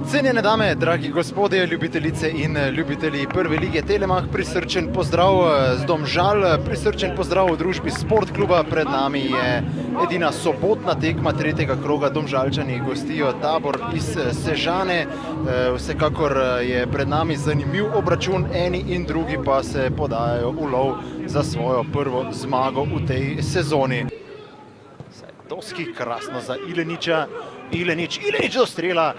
Cenjene dame, dragi gospodje, ljubitelice in ljubitelji Prve lige Telemach, prisrčen pozdrav z Domžal, prisrčen pozdrav v družbi Sportkluba. Pred nami je edina sobotna tekma tretjega kroga. Domžalčani gostijo Tabor iz Sežane. Vsekakor je pred nami zanimiv obračun, eni in drugi pa se podajajo v lov za svojo prvo zmago v tej sezoni. Dosti krasno za Ileniča. Ilenič do strela,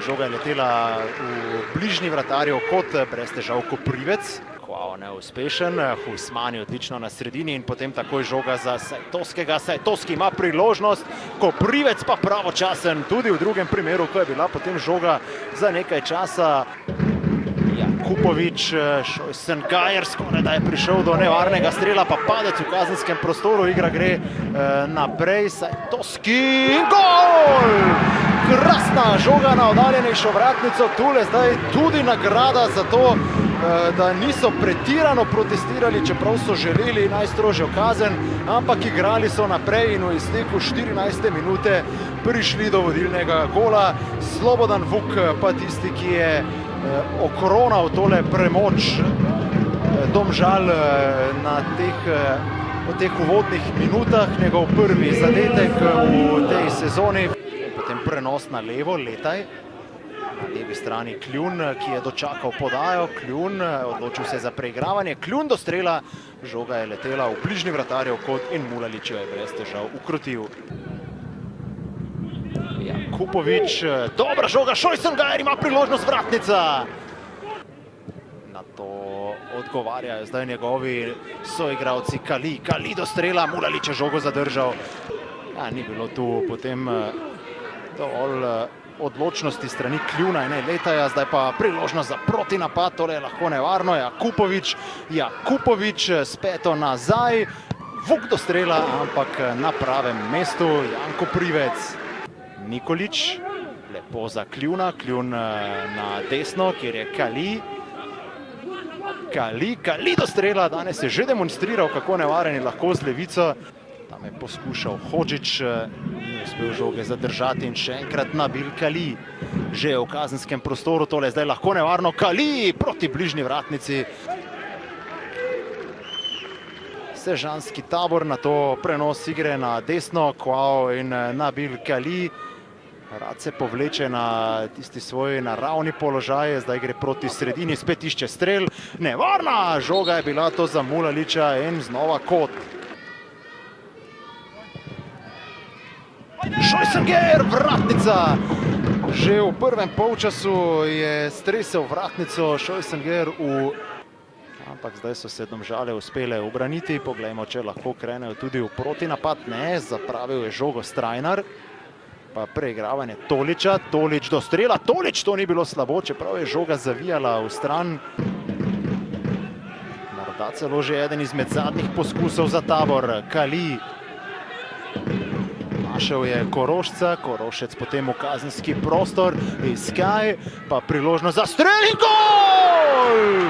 žoga je letela v bližnji vratarjev kot brez težav Koprivec. Kvao neuspešen, Husmani odlično na sredini in potem takoj žoga za Sajtovskega. Sajtovski ima priložnost, Koprivec pa pravočasen tudi v drugem primeru, ko je bila potem žoga za nekaj časa. Kupovič, Šojsen-Gajer skoraj da je prišel do nevarnega strela, pa padec v kazenskem prostoru, igra gre naprej, Sajtovski in gol! Krasna žoga na oddaljenejšo vratnico, tule zdaj tudi nagrada za to, da niso pretirano protestirali, čeprav so želeli najstrožjo kazen, ampak igrali so naprej in v izteku 14. minute prišli do vodilnega gola. Slobodan Vuk pa tisti, ki je okronal tole premoč Domžal na teh uvodnih minutah, njegov prvi zadetek v tej sezoni. Potem prenos na levo, Letaj. Na levi strani Kljun, ki je dočakal podajo. Kljun odločil se za preigravanje. Kljun do strela, žoga je letela v bližnji vratarjev kot in Mulalič jo je brez težav ukrotil. Kupovič, dobra žoga, Šojsen-Gajer ima priložnost, vratnica. Na to odgovarjajo zdaj njegovi soigralci. Kali do strela, Mulalič je žogo zadržal. Ni bilo tu potem dovolj odločnosti strani Kljuna in Letaja, zdaj pa priložnost za protinapad, tole je lahko nevarno. Kupovič s peto nazaj, Vuk do strela, ampak na pravem mestu, Jan Koprivec. Nikolič, lepo za Kljuna, Kljun na desno, kjer je Kali do strela, danes je že demonstriral, kako nevaren je lahko z levico. Tam je poskušal Hodžić, ni uspel žoge zadržati in še enkrat Nabil Kali. Že je v kazenskem prostoru, tole je zdaj lahko nevarno, Kali proti bližnji vratnici. Sežanski Tabor, na to prenos igre na desno, Kvao in Nabil Kali. Rad se povleče na tisti svoj naravni položaj, zdaj gre proti sredini, spet išče strel. Nevarna žoga je bila to za Mulaliča in znova kot. Šojsen-Gajer, vratnica! Že v prvem polčasu je stresel vratnico Šojsen-Gajer ampak zdaj so se Domžale uspele ubraniti. Poglejmo, če lahko krenejo tudi v protinapad. Ne, zapravil je žogo Strajnar. Pa preigravanje Toliča, Tolič do strela, Tolič, to ni bilo slabo, čeprav je žoga zavijala v stran. Morda celo že eden izmed zadnjih poskusov za Tabor, Kali. Našel je Korošca, Korošec potem v kazenski prostor, Iskaj, pa priložnost za strel in gol!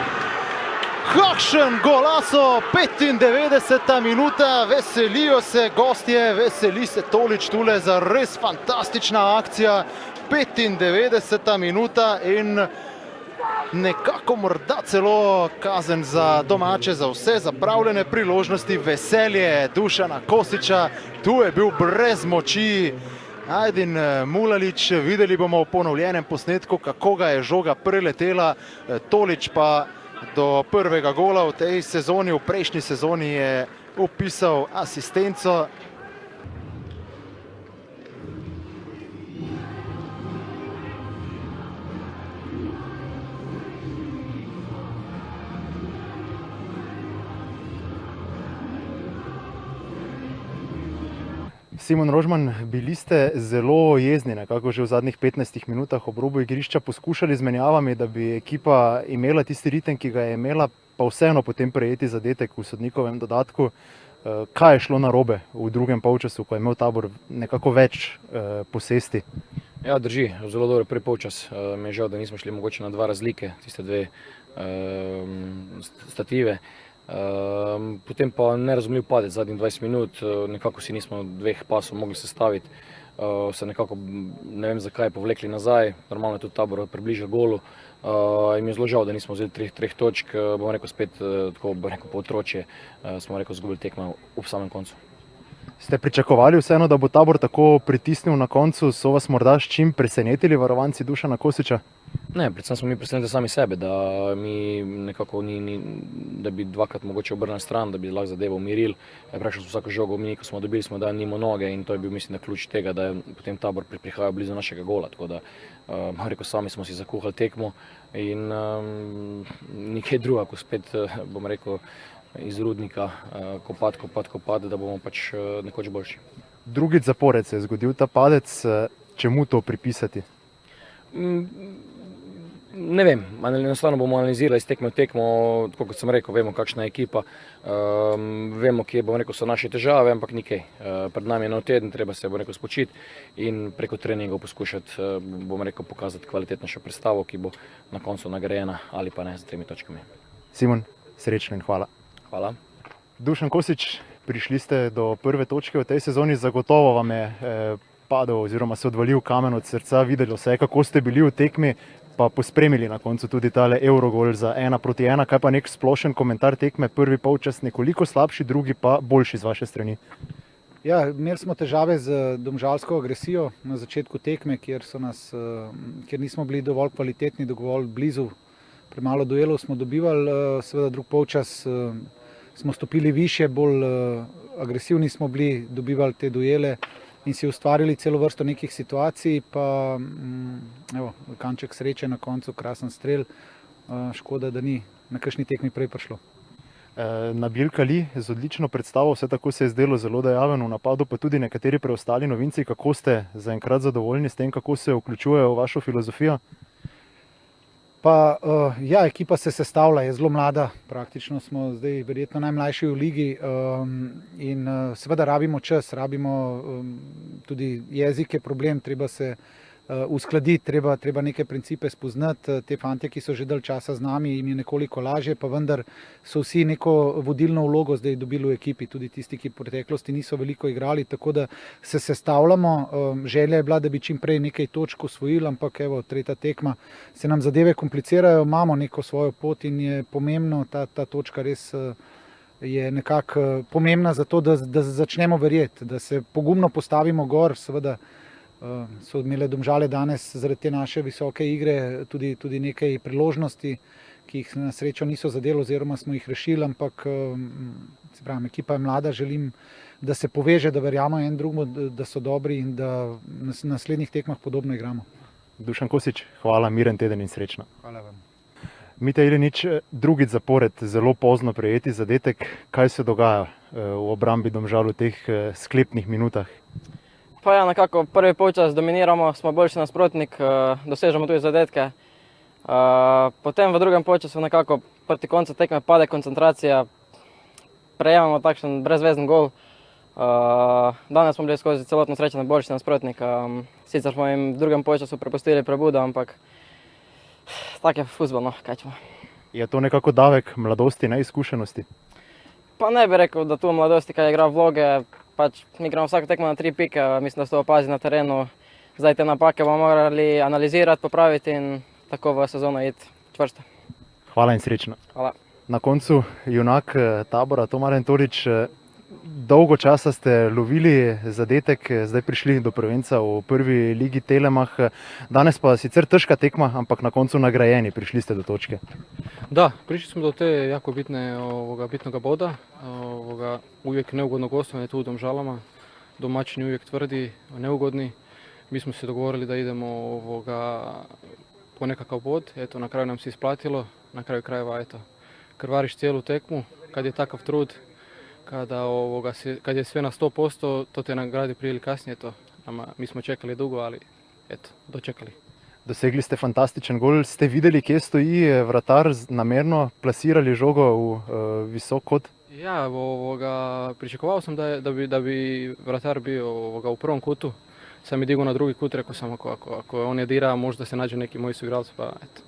Kakšen golazo, 95. minuta, veselijo se gostje, veseli se Tolič tule za res fantastična akcija. 95. minuta in nekako morda celo kazen za domače, za vse zapravljene priložnosti. Veselje Dušana Kosiča, tu je bil brez moči Ajdin Mulalič, videli bomo v ponovljenem posnetku, kako ga je žoga preletela. Tolič pa do prvega gola v tej sezoni, v prejšnji sezoni je upisal asistenco. Simon Rožman, bili ste zelo jezni, nekako že v zadnjih 15 minutah ob robu igrišča, poskušali z menjavami, da bi ekipa imela tisti ritem, ki ga je imela, pa vseeno potem prejeti zadetek v sodnikovem dodatku. Kaj je šlo narobe v drugem polčasu, ko je imel Tabor nekako več posesti? Ja, drži, zelo dobro prvi polčas. Mi je žal, da nismo šli mogoče na dva razlike, tiste dve stative. Potem pa nerazumljiv padec zadnjih 20 minut, nekako si nismo dveh pasov mogli sestaviti. se nekako, ne vem zakaj, povlekli nazaj, normalno je tudi Tabor približal golu. In mi je zelo žal, da nismo vzeli treh točk, bom rekel spet, tako bom rekel po otročje, smo rekel zgubili tekmo ob samem koncu. Ste pričakovali vseeno, da bo Tabor tako pritisnil na koncu, so vas morda s čim presenetili varovanci Dušana Kosiča? Ne, predvsem smo mi presenetili sami sebe, da mi nekako da bi dvakrat mogoče obrnili stran, da bi lahko zadevo umirili. Praktično smo vsako žogo, mi ko smo dobili, smo dali njima noge in to je bil mislim, da ključ tega, da je potem Tabor prihajal blizu našega gola. Tako da, rekel, sami smo si zakuhali tekmo in nikaj druga, ko spet, bom rekel, iz Rudnika kopati, da bomo pač nekoč boljši. Drugič zapored se je zgodil ta padec, čemu to pripisati? Ne vem, enostavno bomo analizirali iz tekme v tekmo, tako kot sem rekel, vemo kakšna je ekipa, vemo kje, bom rekel, so naše težave, ampak nikaj. Pred nami je nov teden, treba se, bom rekel, spočiti in preko treningov poskušati, bom rekel, pokazati kvalitetnejšo predstavo, ki bo na koncu nagrajena ali pa ne z 3 točkami. Simon, srečno in hvala. Hvala. Dušan Kosič, prišli ste do prve točke v tej sezoni, zagotovo vam je padel oziroma se odvalil kamen od srca, videli vse, kako ste bili v tekmi, pa pospremili na koncu tudi tale Eurogol za 1-1. Kaj pa nek splošen komentar tekme, prvi polčas nekoliko slabši, drugi pa boljši z vaše strani? Ja, imeli smo težave z domžalsko agresijo na začetku tekme, kjer nismo bili dovolj kvalitetni, dovolj blizu. Premalo duelov smo dobivali, seveda drug polčas smo stopili više, bolj agresivni smo bili, dobivali te duele in si ustvarili celo vrsto nekih situacij, pa evo, kanček sreče na koncu, krasen strel, škoda, da ni na kakšni tekmi prej prišlo. Nabil Kali z odlično predstavo, vse tako se je zdelo zelo dejaven v napadu, pa tudi nekateri preostali novinci. Kako ste zaenkrat zadovoljni s tem, kako se vključujejo v vašo filozofijo? Pa ja, ekipa se sestavlja, je zelo mlada, praktično smo zdaj verjetno najmlajši v ligi in seveda rabimo čas, rabimo tudi jezik je problem, treba se uskladiti, treba neke principe spoznati. Te fantje, ki so že dalj časa z nami, jim je nekoliko lažje, pa vendar so vsi neko vodilno vlogo zdaj dobili v ekipi, tudi tisti, ki v preteklosti niso veliko igrali, tako da se sestavljamo. Želja je bila, da bi čim prej nekaj točk osvojili, ampak evo, tretja tekma, se nam zadeve komplicirajo, imamo neko svojo pot in je pomembno, ta točka res je nekako pomembna za to, da začnemo verjeti, da se pogumno postavimo gor, seveda so imele Domžale danes zaradi te naše visoke igre tudi nekaj priložnosti, ki jih na srečo niso zadeli oziroma smo jih rešili, ampak se pravim, ekipa je mlada, želim, da se poveže, da verjamo en drugemu, da so dobri in da na naslednjih tekmah podobno igramo. Dušan Kosič, hvala, miren teden in srečno. Hvala vam. Mitja Ilenič, drugič zapored, zelo pozno prejeti zadetek. Kaj se dogaja v obrambi Domžal v teh sklepnih minutah? Pa ja, nekako prvi polčas dominiramo, smo boljši nasprotnik, dosežemo tudi zadetke. Potem v drugem polčasu nekako proti koncu tekme pade koncentracija, prejemamo takšen brezvezen gol. Danes smo bili skozi celotno srečanje boljši nasprotnik, sicer smo jim v drugem polčasu prepustili prebudo, ampak tak je fuzbol, no, kaj ćemo. Je to nekako davek mladosti, neizkušenosti? Pa ne bi rekel, da tu mladosti, kaj igra vloge, pač mi igramo vsako tekmo na 3 pike, mislim, da se to opazi na terenu. Zdaj te napake bomo morali analizirati, popraviti in tako v sezono iti čvrsto. Hvala in srečno. Hvala. Na koncu junak Tabora, Tomaren Torič, dolgo časa ste lovili zadetek, zdaj prišli do prvenca v prvi ligi Telemach. Danes pa sicer težka tekma, ampak na koncu nagrajeni, prišli ste do točke. Da, prišli smo do te jako bitnoga boda. Uvijek neugodno gostovanje tu u Domžalama. Domaćini uvijek tvrdi, neugodni. Mi smo se dogovorili da idemo po nekakav bod. Eto, na kraju nam se isplatilo. Na kraju krajeva, eto, krvariš cijelu tekmu. Kad je takav trud, kad je sve na 100%, to te nagradi prije ili kasnije. Mi smo čekali dugo, ali eto, dočekali. Dosegli ste fantastičen gol. Ste videli, kje stoji vratar, namerno plasirali žogo v visok kot? Ja, pričakovao sam da bi vratar bio u prvom kutu. Sam je digao na drugi kut, rekao sam ako on je dira, možda se nađe neki moji suigralci, pa eto,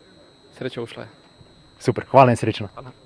sreća ušla je. Super, hvala in srečno. Hvala.